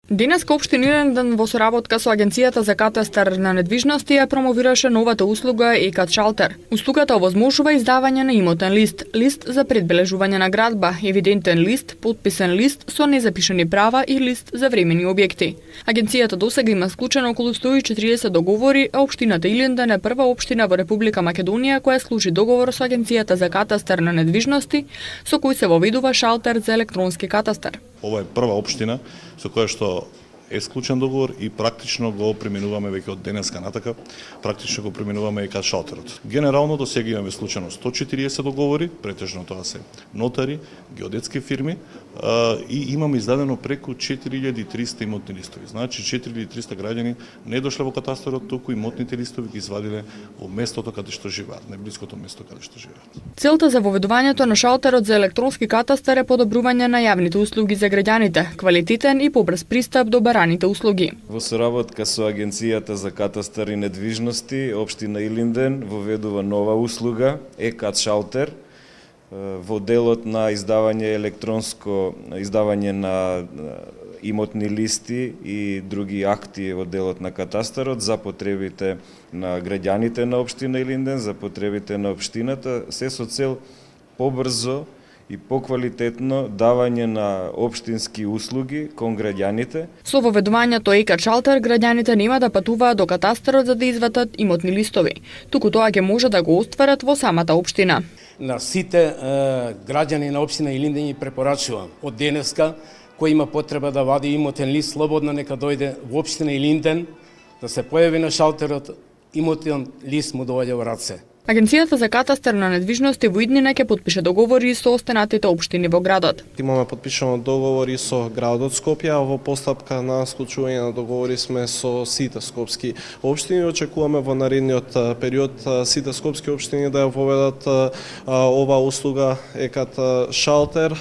Денеска општин Илинден во соработка со Агенцијата за катастар на недвижности ја промовираше новата услуга ЕКАТ Шалтер. Услугата овозможува издавање на имотен лист, лист за предбележување на градба, евидентен лист, подписен лист со незапишани права и лист за времени објекти. Агенцијата досега има склучено околу 140 договори, а општината Илинден е прва општина во Република Македонија која склучи договор со Агенцијата за катастар на недвижности, со кој се воведува шалтер за електронски катастар. Ова е прва општина со која што е склучен договор и практично го применуваме веќе од денеска натака, практично го применуваме ЕКАТ шалтерот. Генерално до сега имаме склучено 140 договори, претежно тоа се нотари, геодетски фирми и имаме издадено преку 4300 имотни листови. Значи 4300 граѓани не дошле во катастарот, туку имотните листови ги извадиле во местото каде што живеат, најблиското место каде што живеат. Целта за воведувањето на шалтерот за електронски катастар е подобрување на јавните услуги за граѓаните, квалитетен и побрз пристап до бараните услуги. Во соработка со Агенцијата за катастар и недвижности, општина Илинден воведува нова услуга ЕКАТ шалтер во делот на електронско издавање на имотни листи и други акти во делот на катастарот за потребите на граѓаните на општина Илинден, за потребите на општината, се со цел побрзо и поквалитетно давање на општински услуги кон граѓаните. Со воведувањето ЕКАТ шалтер, граѓаните нема да патуваат до катастарот за да извадат имотни листови, туку тоа ќе може да го остварат во самата општина. На сите граѓани на општина Илинден ги препорачувам од денеска кој има потреба да вади имотен лист, слободно нека дојде во општина Илинден, да се појави на шалтерот, имотен лист му доаѓа во раце. Агенцијата за катастар на недвижности во иднина ќе подпише договори со останатите општини во градот. Имаме подпишано договори со градот Скопје, а во постапка на склучување на договори сме со сите скопски општини. Очекуваме во наредниот период сите скопски општини да ја воведат ова услуга ЕКАТ шалтер.